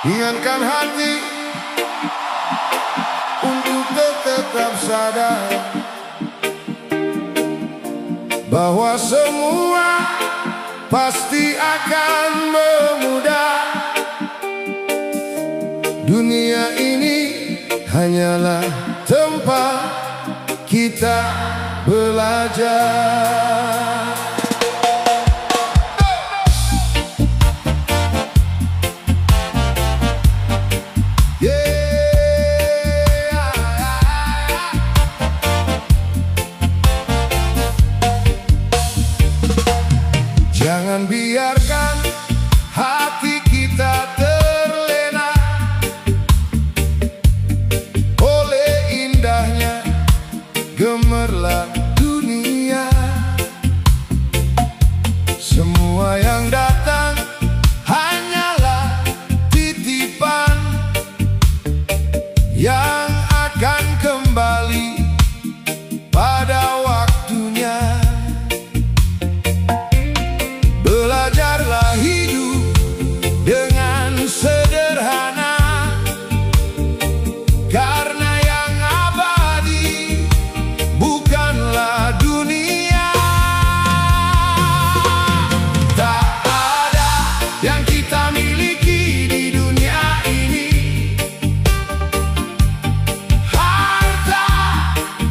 Ingatkan hati untuk tetap sadar bahwa semua pasti akan memudar. Dunia ini hanyalah tempat kita belajar. Jangan biarkan hati kita terlena oleh indahnya gemerlap dunia. Semua yang datang hanyalah titipan yang akan kembali pada waktunya. Belajarlah hidup dengan sederhana, karena yang abadi bukanlah dunia. Tak ada yang kita miliki di dunia ini, harta,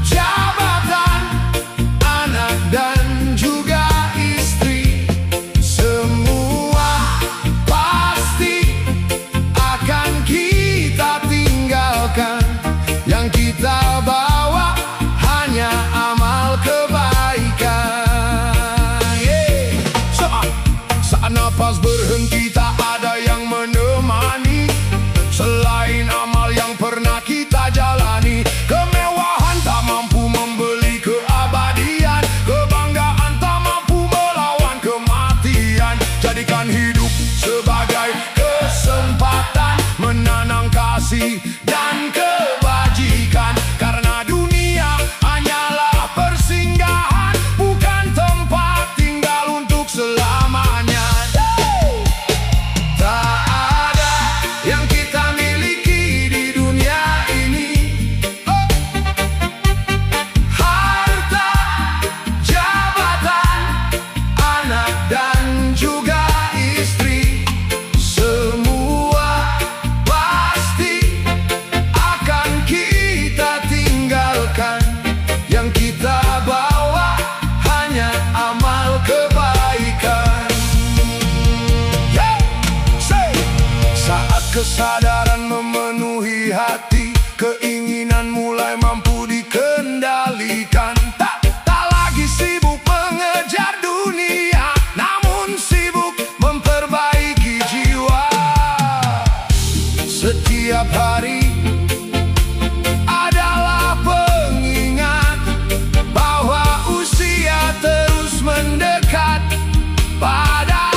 jabatan, anak dan juga istri. Semua pasti akan kita tinggalkan. Yang kita bawa hanya amal kebaikan. Saat nafas berhenti tak ada yang menemani selain amal yang pernah kita jalani. Kemewahan tak mampu membeli keabadian, kebanggaan tak mampu melawan kematian. Jadikan hidup sebagai kesempatan menanam kasih dan kebajikan, karena dunia hanyalah persinggahan, bukan tempat tinggal untuk selamanya. Tak ada yang kita miliki di dunia ini, harta, jabatan, anak dan juga istri. Semua pasti akan kita tinggalkan. Yang kita bawa hanya amal kebaikan. Saat kesadaran memenuhi hati, keinginan mulai mampu dikendalikan. Tak lagi sibuk mengejar dunia, namun sibuk memperbaiki jiwa. Setiap hari adalah pengingat bahwa usia terus mendekat pada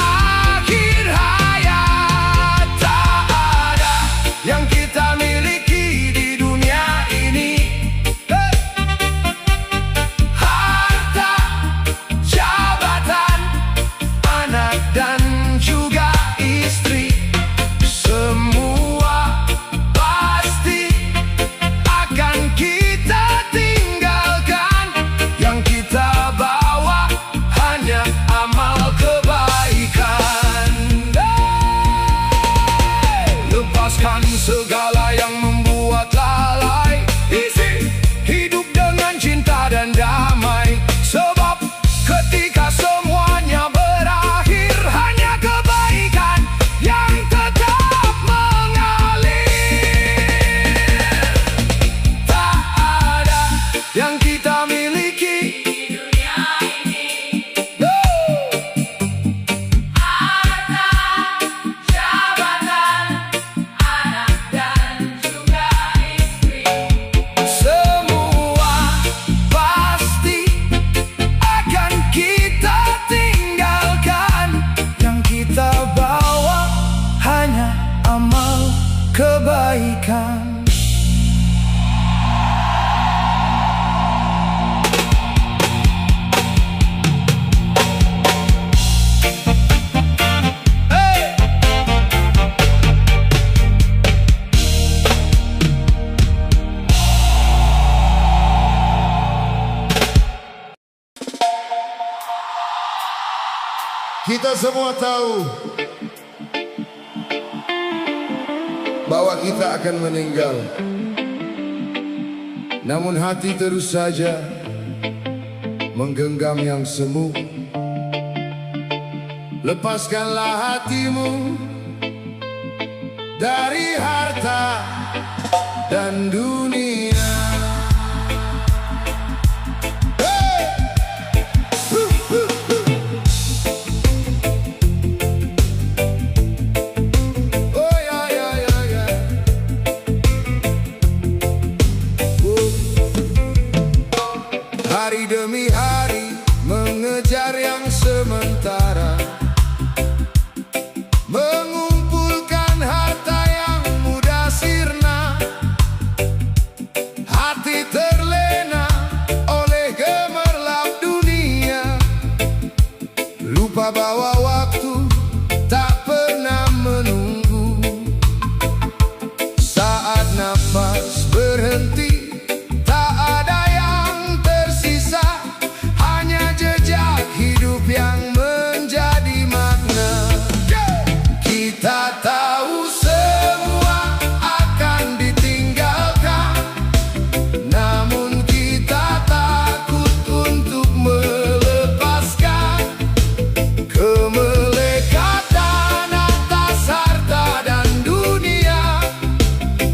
akhir hayat. Tak ada yang kita miliki di dunia ini, harta, jabatan, anak dan juga istri. Semua pasti akan kita tinggalkan. Yang kita bawa hanya amal kebaikan. Lepaskan segala yang membuat lalai, isi hidup dengan cinta dan damai. Sebab ketika semuanya berakhir, hanya kebaikan yang tetap mengalir. Tak ada yang kita miliki di dunia ini, harta, jabatan, anak dan juga istri. Semua pasti akan kita tinggalkan. Yang kita bawa hanya amal kebaikan. Kita semua tahu bahwa kita akan meninggal, namun hati terus saja menggenggam yang semu. Lepaskanlah hatimu dari harta dan dunia. Hari demi hari mengejar yang sementara, mengumpulkan harta yang mudah sirna. Hati terlena oleh gemerlap dunia, lupa bahwa waktu tak pernah menunggu. Saat nafas berhenti, tak ada hidup yang menjadi makna. Kita tahu semua akan ditinggalkan, namun kita takut untuk melepaskan kemelekatan atas harta dan dunia.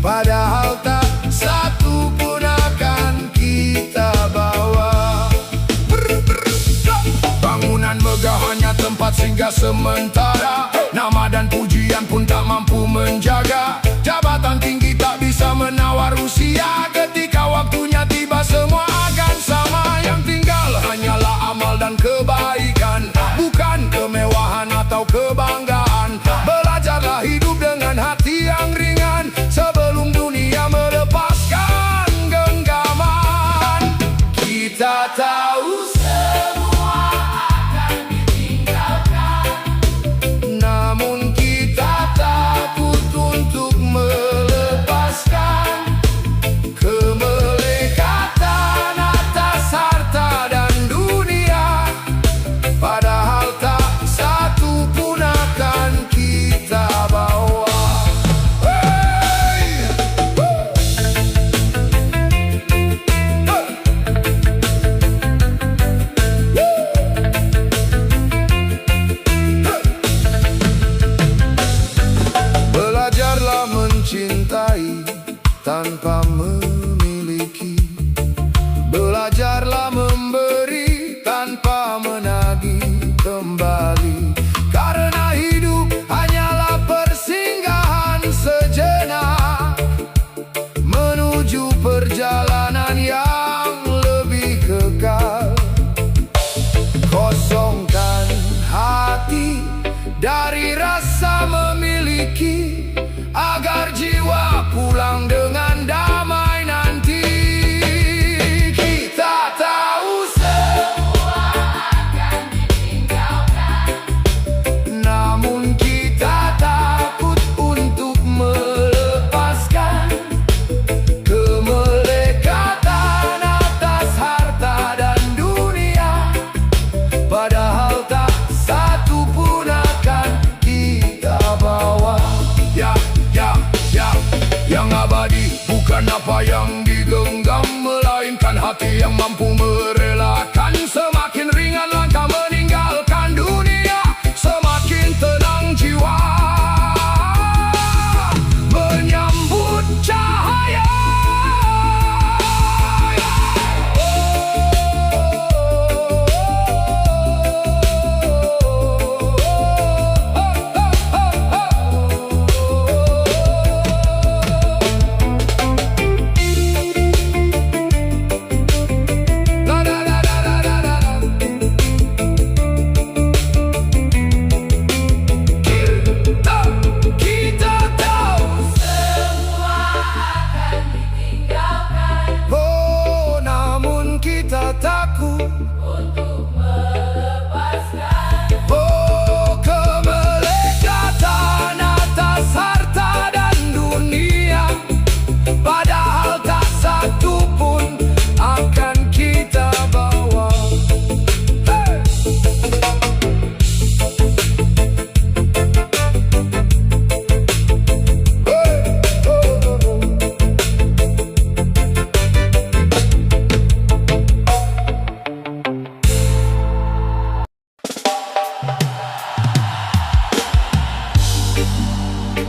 Padahal tak satu pun akan kita bawa. Bangunan megah hanya tempat singgah sementara, nama dan pujian pun tak mampu menjaga. Jabatan tinggi tak bisa menawar usia, ketika waktunya tiba semua akan sama. Yang tinggal hanyalah amal dan kebaikan, bukan kemewahan atau kebanggaan. Belajarlah hidup dengan hati yang ringan sebelum dunia melepaskan genggaman. Kita tahu mencintai tanpa memiliki, belajarlah memberi tanpa menagih kembali. Karena hidup hanyalah persinggahan sejenak menuju perjalanan yang lebih kekal. Kosongkan hati dari rasa memiliki, agar jiwa pulang dengan damai nanti. Kita tahu semua akan ditinggalkan, namun kita takut untuk melepaskan kemelekatan atas harta dan dunia. Padahal tak satu pun akan kita bawa. Yang abadi bukan apa yang digenggam, melainkan hati yang mampu merelakan. Semakin ringan langkah meninggalkan dunia, semakin tenang jiwa menyambut cahaya.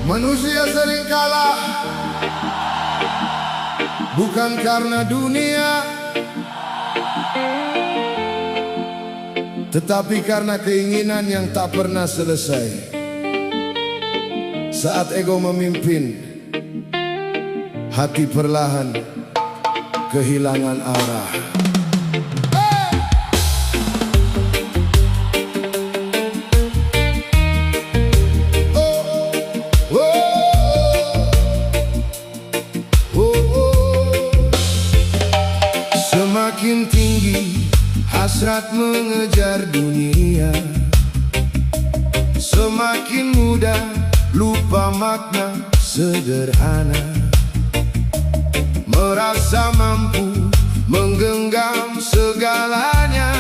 Manusia sering kalah, bukan karena dunia, tetapi karena keinginan yang tak pernah selesai. Saat ego memimpin, hati perlahan kehilangan arah. Semakin tinggi hasrat mengejar dunia, semakin mudah lupa makna sederhana. Merasa mampu menggenggam segalanya,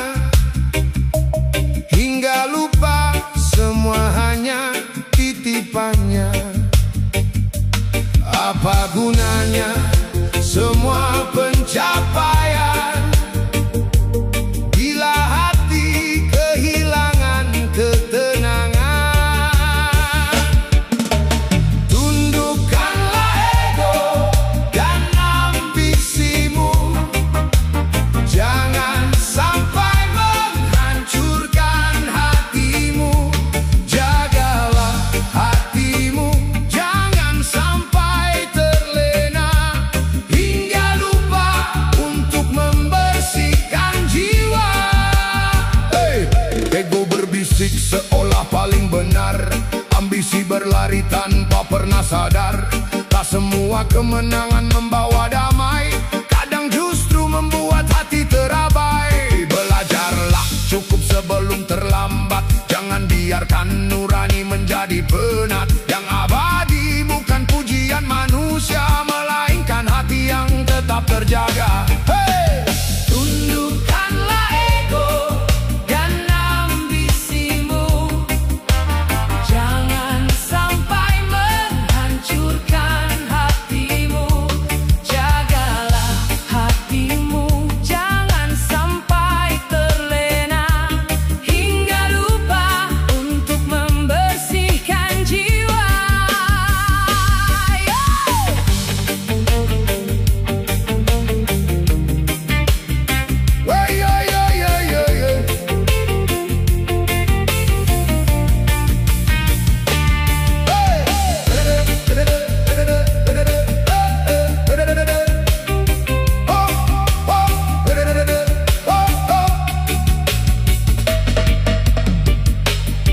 hingga lupa semua hanya titipannya. Apa gunanya semua pencapaian bila hati kehilangan ketenangan? Tundukkanlah ego dan ambisimu, jangan sampai menghancurkan hatimu. Jagalah hatimu, jangan sampai terlena hingga lupa untuk membersihkan jiwa. Ego berbisik seolah paling benar, ambisi berlari tanpa pernah sadar. Tak semua kemenangan membawa damai, kadang justru membuat hati terabai. Belajarlah cukup sebelum terlambat, jangan biarkan nurani menjadi penat. Yang abadi bukan pujian manusia, melainkan hati yang tetap terjaga. Tundukkanlah ego dan ambisimu, jangan sampai menghancurkan hatimu. Jagalah hatimu, jangan sampai terlena hingga lupa untuk membersihkan jiwa.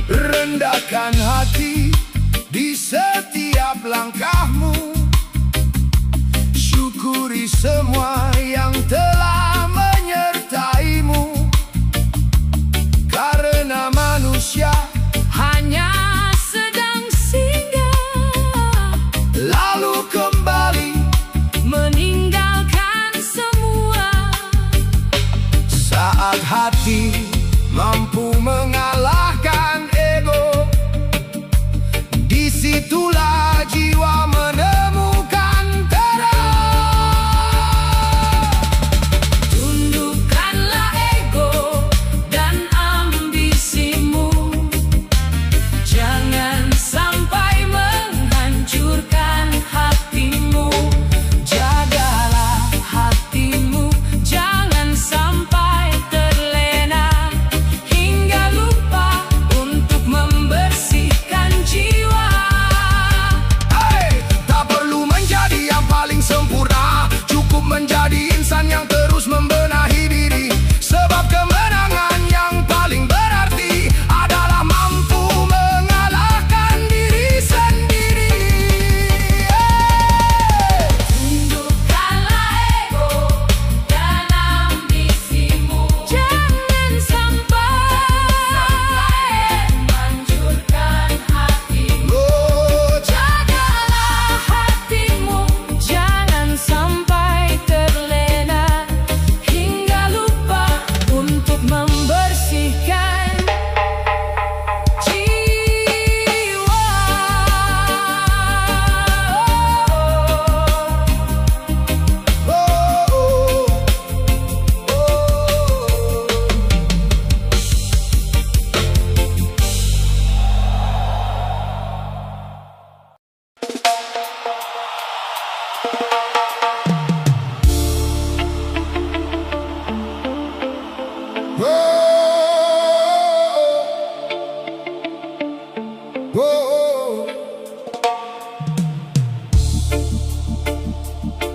Rendahkan hati di setiap langkahmu, syukuri semua yang telah menyertaimu, karena manusia hanya sedang singgah, lalu kembali meninggalkan semua. Saat hati mampu mengalahkan ego, disitulah jiwa menemukan terang. Tundukkanlah ego dan ambisimu, jangan sampai menghancurkan hatimu. Jagalah hatimu, jangan sampai terlena hingga lupa untuk membersihkan jiwa.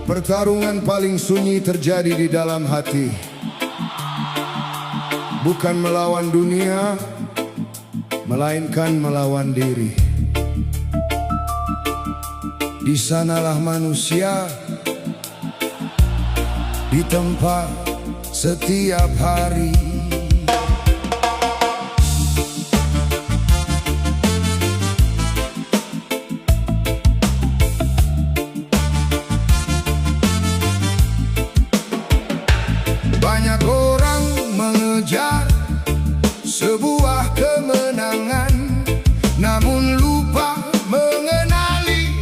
Pertarungan paling sunyi terjadi di dalam hati. Bukan melawan dunia, melainkan melawan diri. Di sanalah manusia ditempa setiap hari. Banyak orang mengejar sebuah kemenangan, namun lupa mengenali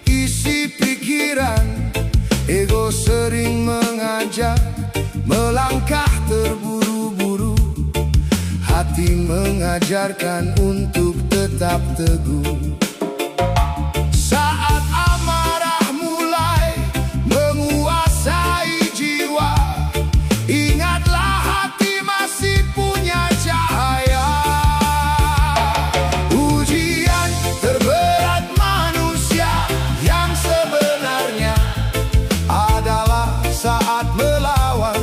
isi pikiran. Ego sering mengajak melangkah terburu-buru, hati mengajarkan untuk tetap teguh. Saat amarah mulai menguasai jiwa, ingatlah hati masih punya cahaya. Ujian terberat manusia yang sebenarnya adalah saat melawan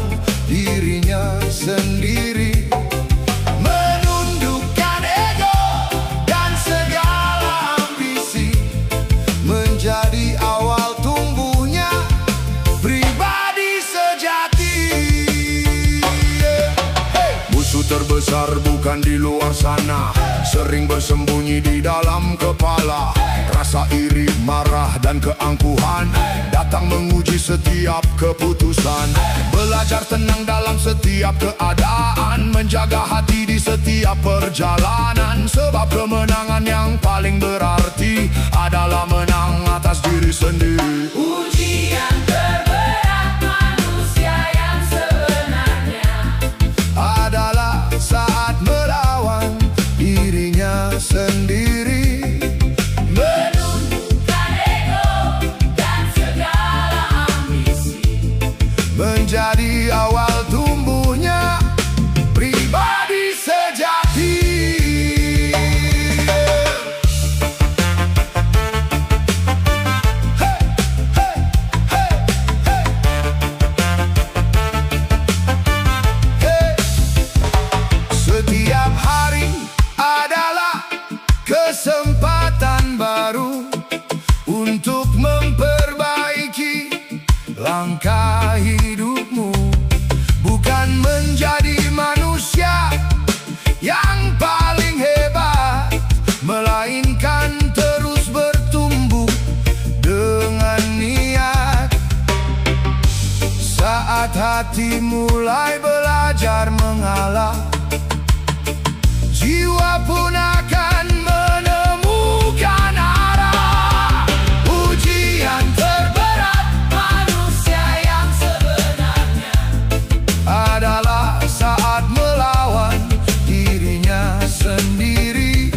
dirinya sendiri, menundukkan ego dan segala ambisi, menjadi awal tumbuhnya pribadi sejati. Musuh terbesar bukan di luar sana, sering bersembunyi di dalam kepala. Rasa iri, marah, dan keangkuhan datang menguji setiap keputusan. Belajar tenang dalam setiap keadaan, menjaga hati di setiap perjalanan. Sebab kemenangan yang paling berarti adalah menang atas diri sendiri. Ujian terberat manusia yang sebenarnya Adalah saat melawan dirinya sendiri, menundukkan ego dan segala ambisi, menjadi awal tumbuhnya pribadi sejati. Setiap hari adalah kesempatan baru untuk memperbaiki langkah hidupmu. Bukan menjadi manusia yang paling hebat, melainkan terus bertumbuh dengan niat. Saat hati mulai belajar mengalah, jiwa pun akan menemukan arah. Ujian terberat manusia yang sebenarnya adalah saat melawan dirinya sendiri,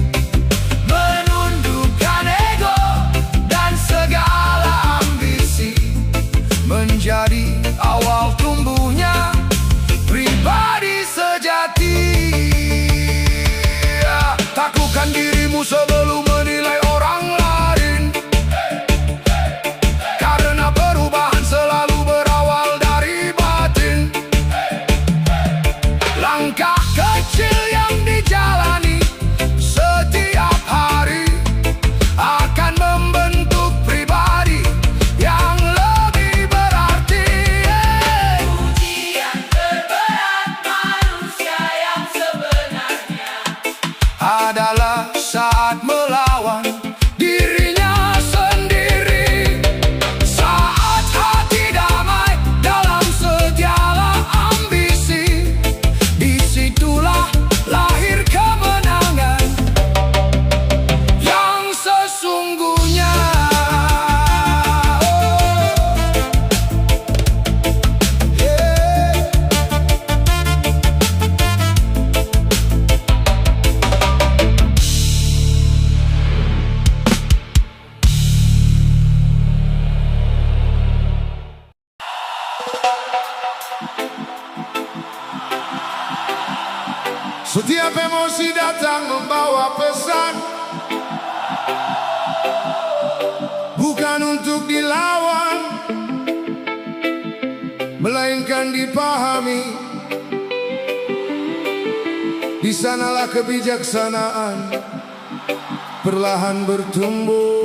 menundukkan ego dan segala ambisi, menjadi awal tumbuhnya pribadi sejati. Taklukkan dirimu sebelum menilai orang lain, karena perubahan selalu berawal dari batin. Langkah kecil yang dijalani setiap hari akan membentuk pribadi yang lebih berarti. ujian terberat manusia yang sebenarnya Adalah saat melawan dirinya sendiri, saat hati damai dalam segala ambisi. Disitulah lahir kemenangan yang sesungguhnya. Setiap emosi datang membawa pesan, bukan untuk dilawan, yang dipahami, di sanalah kebijaksanaan perlahan bertumbuh.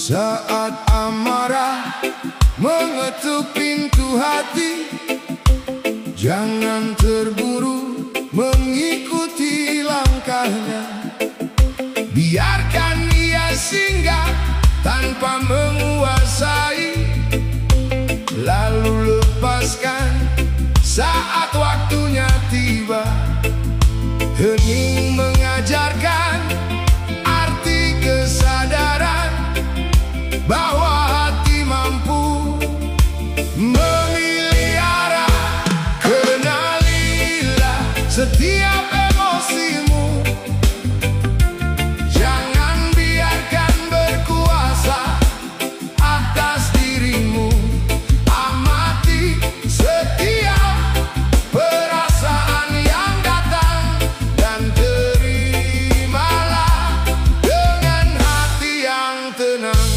Saat amarah mengetuk pintu hati, jangan terburu mengikuti langkahnya. Biarkan ia singgah tanpa menguasai, lalu lepaskan saat waktunya tiba. Hening mengajarkan arti kesadaran bahwa hati mampu memilih arah. Kenalilah setiap emosimu, jangan biarkan berkuasa atas dirimu. Amati setiap perasaan yang datang dan terimalah dengan hati yang tenang.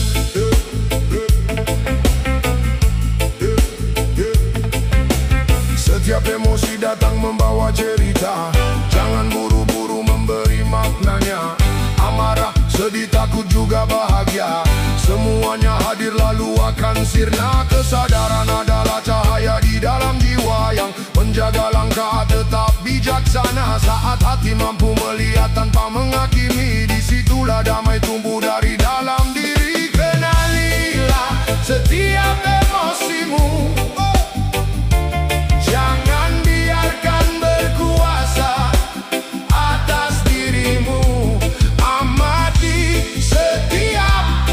Setiap emosi datang membawa cerita, jangan buru-buru memberi maknanya. Amarah, sedih, takut, juga bahagia, semuanya hadir lalu akan sirna. Kesadaran adalah cahaya di dalam jiwa yang menjaga langkah tetap bijaksana. Saat hati mampu melihat tanpa menghakimi, disitulah damai tumbuh dari dalam diri. Kenalilah setiap emosimu, jangan biarkan berkuasa atas dirimu. Amati setiap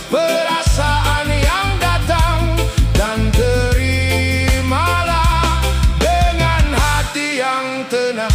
perasaan yang datang dan terimalah dengan hati yang tenang.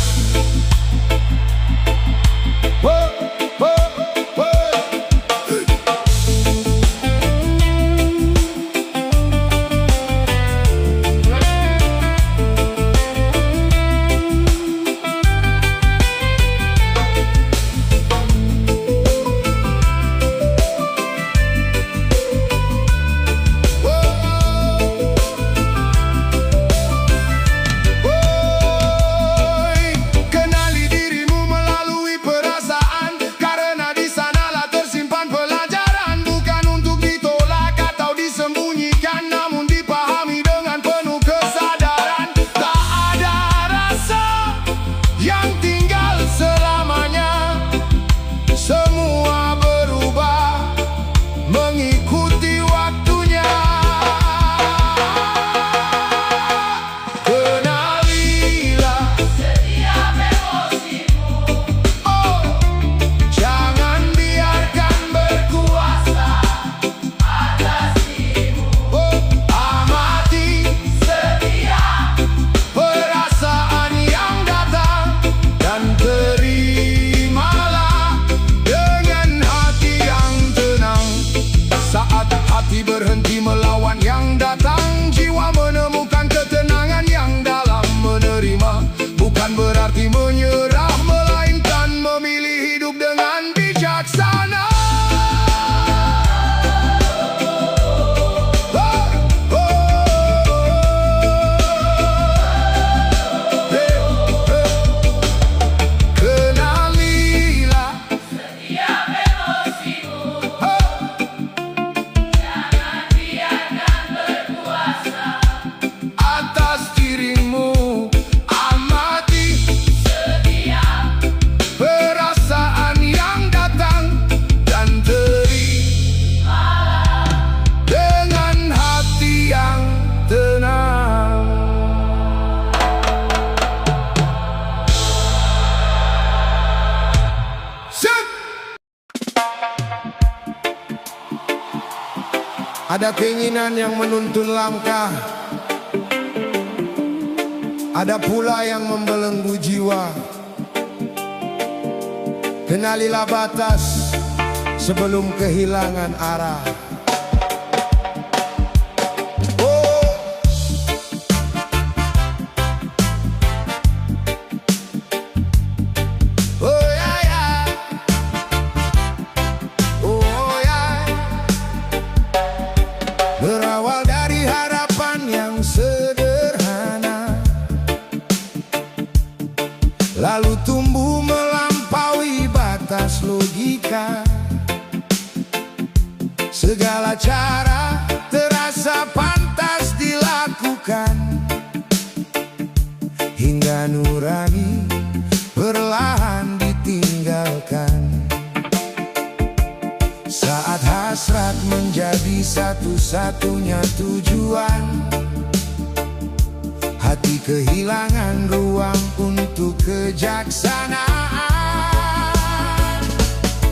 Berhenti melawan yang datang, jiwa menemukan ketenangan yang dalam. Menerima bukan berarti menyerah, melainkan memilih hidup dengan bijaksana. Ada keinginan yang menuntun langkah, ada pula yang membelenggu jiwa. Kenalilah batas sebelum kehilangan arah. Berawal dari harapan yang sederhana, lalu tumbuh melampaui batas logika. Segala cara terasa pantas dilakukan, hingga nurani perlahan ditinggalkan. Saat hasrat menjadi satu-satunya tujuan, hati kehilangan ruang untuk kejaksanaan.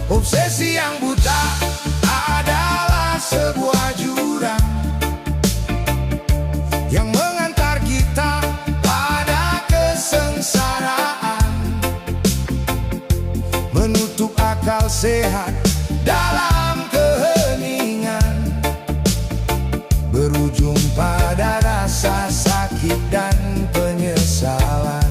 Obsesi yang buta adalah sebuah jurang yang mengantar kita pada kesengsaraan, menutup akal sehat dalam keheningan, berujung pada rasa sakit dan penyesalan.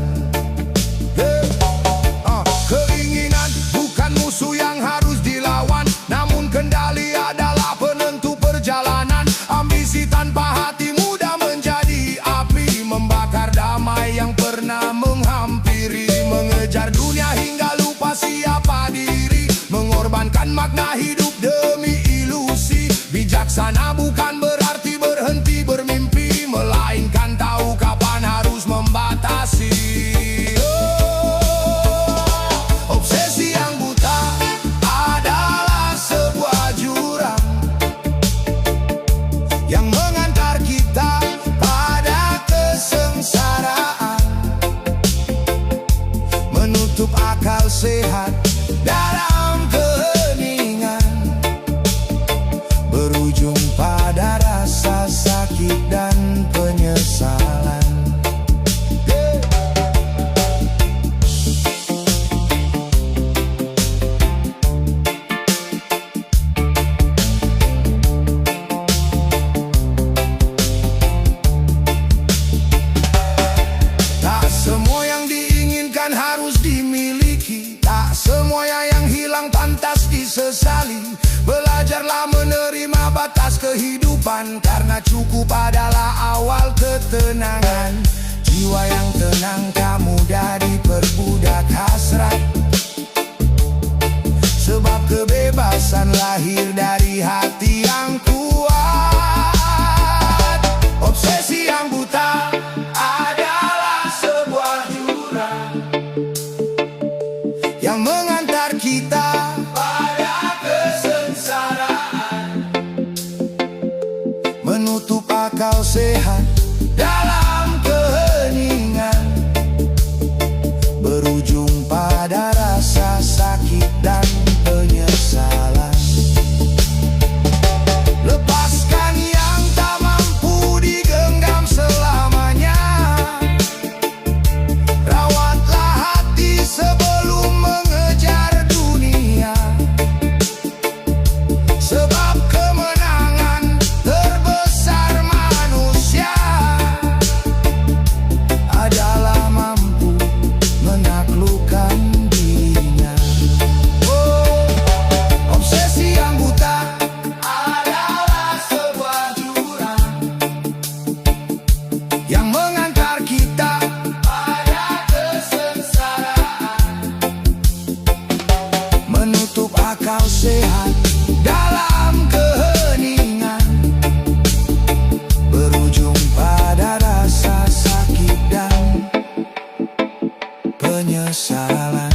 Keinginan bukan musuh yang harus dilawan, namun kendali adalah penentu perjalanan. Ambisi tanpa hati mudah menjadi api, membakar damai yang pernah menghampiri. Mengejar dunia hingga lupa siapa diri, mengorbankan makna hidup demi ilusi. Bijaksana bukan berarti berhenti bermimpi, melainkan tahu kapan harus membatasi. Obsesi yang buta adalah sebuah jurang yang mengantar kita pada kesengsaraan, menutup akal sehat dalam keheningan, berujung pada rasa sakit dan penyesalan. Tak semua yang diinginkan harus dimiliki, tak semua yang hilang pantas disesali. Belajarlah menerima batas kehidupan, karena cukup adalah awal ketenangan. Jiwa yang tenang tak mudah diperbudak hasrat, sebab kebebasan lahir dari hati yang kuat. Obsesi yang buta adalah sebuah jurang yang mengantar kita pada kesengsaraan, menutup akal sehat dalam keheningan, berujung pada rasa sakit dan penyesalan. Lepaskan yang tak mampu digenggam selamanya, rawatlah hati sebelum mengejar dunia, sebab kemenangan terbesar manusia adalah mampu menaklukkan dirinya. Obsesi yang buta adalah sebuah jurang yang mengantar kita pada kesengsaraan, menutup akal sehat dalam keheningan, berujung pada rasa sakit dan penyesalan.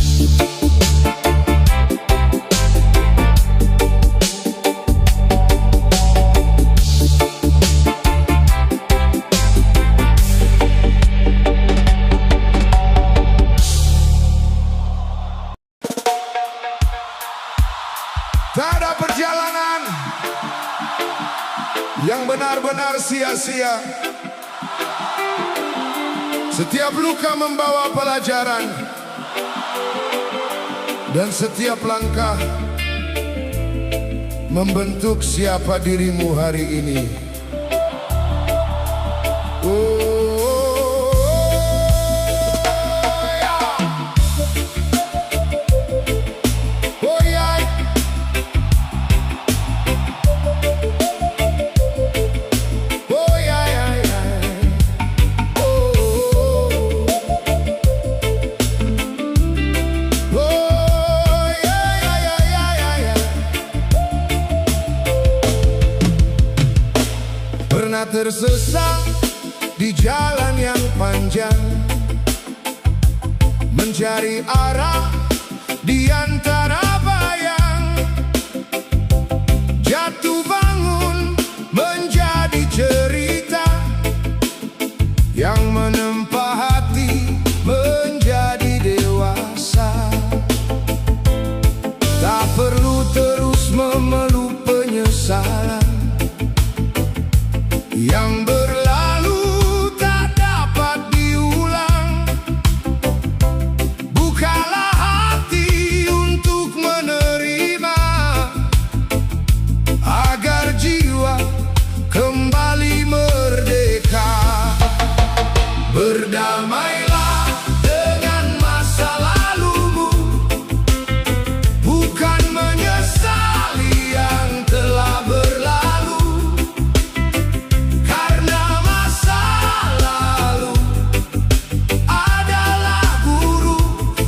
Tak ada perjalanan yang benar-benar sia-sia. Setiap luka membawa pelajaran, dan setiap langkah membentuk siapa dirimu hari ini. Oh, ya. Oh, ya. Oh, ya, ya, ya. Oh, oh, ya, ya, ya, ya, ya, ya. Pernah tersesat di jalan yang panjang, mencari arah di antara bayang, jatuh bangun menjadi cerita yang menempa hati menjadi dewasa. Tak perlu terus memeluk penyesalan yang berlalu tak dapat diulang. Bukalah hati untuk menerima, agar jiwa kembali merdeka. Berdamailah dengan masa lalumu, bukan menyesali yang telah berlalu. Karena masa lalu adalah guru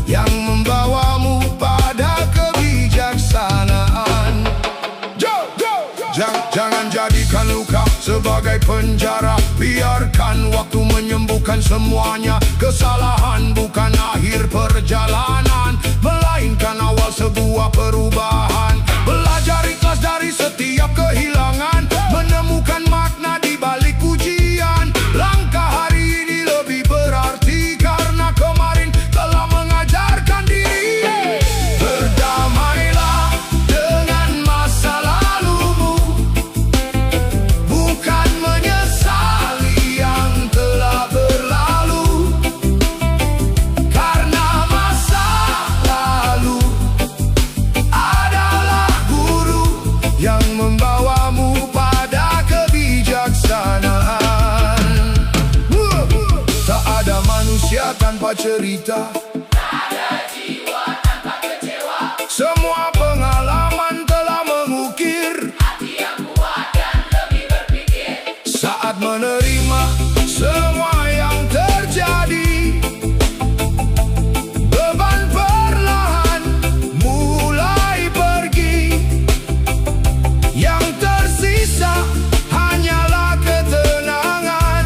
yang membawamu pada kebijaksanaan. Jangan jadikan luka sebagai penjara, biarkan waktu menyembuhkan semuanya. Kesalahan bukan akhir perjalanan, melainkan awal sebuah perubahan. Belajar ikhlas dari setiap kehilangan, menemukan makna di balik ujian. Langkah hari ini lebih berarti karena kemarin telah mengajarkan diri. Berdamailah dengan masa lalumu, bukan menyesali yang telah berlalu. Karena masa lalu adalah guru yang membawamu pada kebijaksanaan. Tak ada manusia tanpa cerita, Tak ada jiwa tanpa kecewa. semua pengalaman telah mengukir. Hati yang kuat dan lebih berpikir. Saat menerima semua yang terjadi, beban perlahan mulai pergi. Yang tersisa hanyalah ketenangan,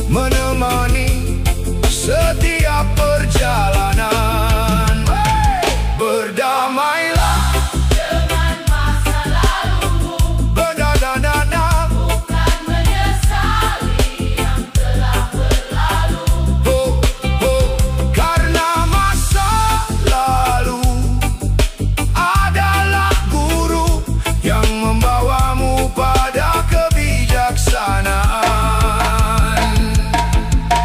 menemani setiap perjalanan. Berdamailah Dengan masa lalumu, berdadadada. bukan menyesali yang telah berlalu. Oh, oh, karena masa lalu adalah guru yang membawamu pada kebijaksanaan.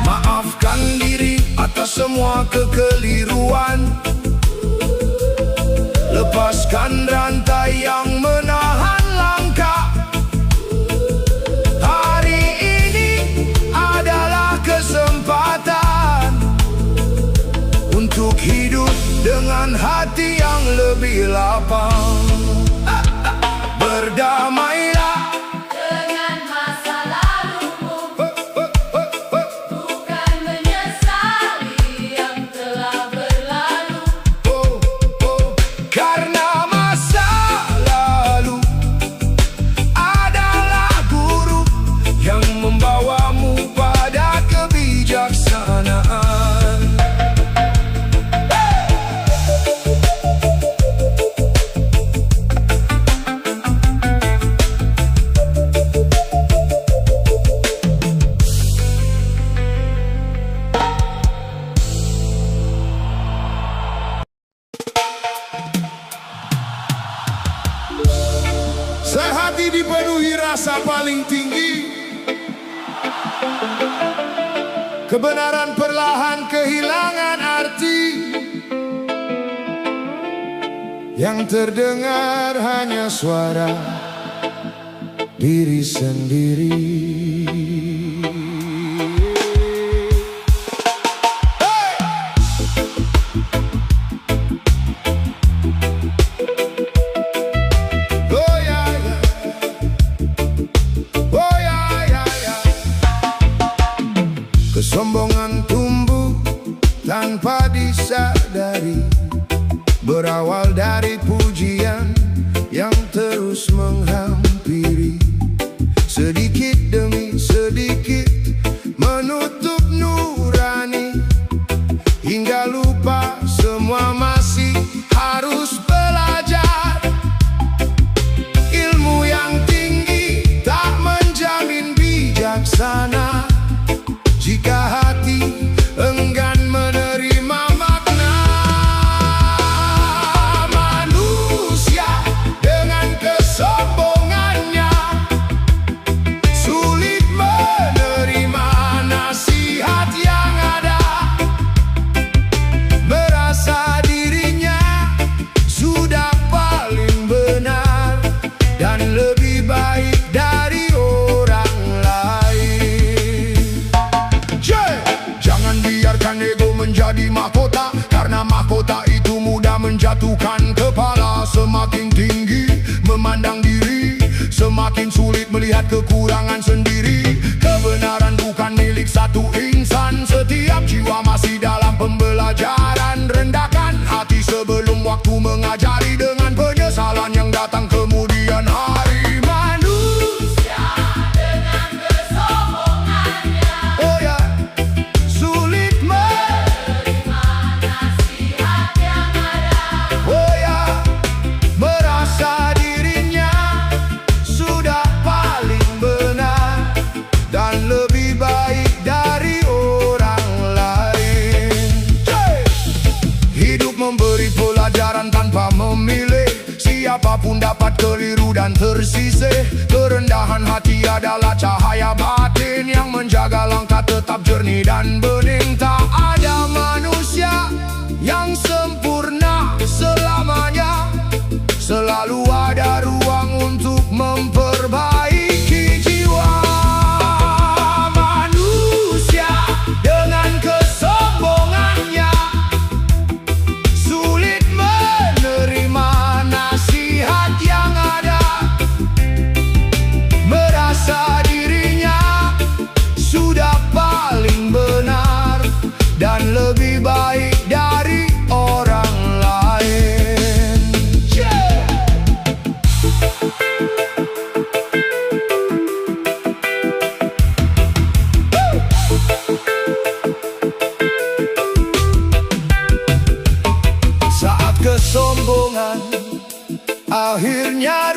Maafkan diri atas semua kekeliruan, lepaskan rantai yang menahan langkah. Hari ini adalah kesempatan untuk hidup dengan hati yang lebih lapang. Berdamailah Dengan masa lalumu, bukan menyesali yang telah berlalu. oh, oh, karena masa lalu adalah guru yang membawamu pada kebijaksanaan. Sehati dipenuhi rasa paling tinggi, kebenaran perlahan kehilangan arti. yang terdengar hanya suara diri sendiri. Kesombongan tumbuh tanpa disadari, berawal dari pujian yang terus menghampiri. Sedikit demi sedikit menutup nurani, hingga lupa semua masih harus belajar. Ilmu yang tinggi tak menjamin bijaksana jika hati enggan menerima makna. Manusia dengan kesombongannya sulit menerima nasihat yang ada, merasa dirinya sudah paling benar dan lebih baik dari orang lain. Jangan biarkan ego menjadi mahkota, karena mahkota itu mudah menjatuhkan kepala. Semakin tinggi memandang diri, semakin sulit melihat kekurangan sendiri. Kebenaran bukan milik satu insan, setiap jiwa masih dalam pembelajaran. Rendahkan hati sebelum waktu mengajari, dengan penyesalan yang datang kemudian hari. Manusia dengan kesombongannya Oh ya, sulit menerima nasihat yang ada, oh ya, merasa dirinya sudah paling benar dan lebih baik dari orang lain. Hidup memberi pelajaran tanpa memilih, siapapun dapat keliru dan tersisih. Kerendahan hati adalah cahaya batin yang menjaga langkah tetap jernih dan bening. Tak ada manusia yang sempurna selamanya, selalu ada ruang untuk memperbaiki jiwa. Manusia dengan kesombongannya sulit menerima nasihat yang ada, merasa dirinya sudah paling benar dan lebih baik dari orang lain. Saat kesombongan akhirnya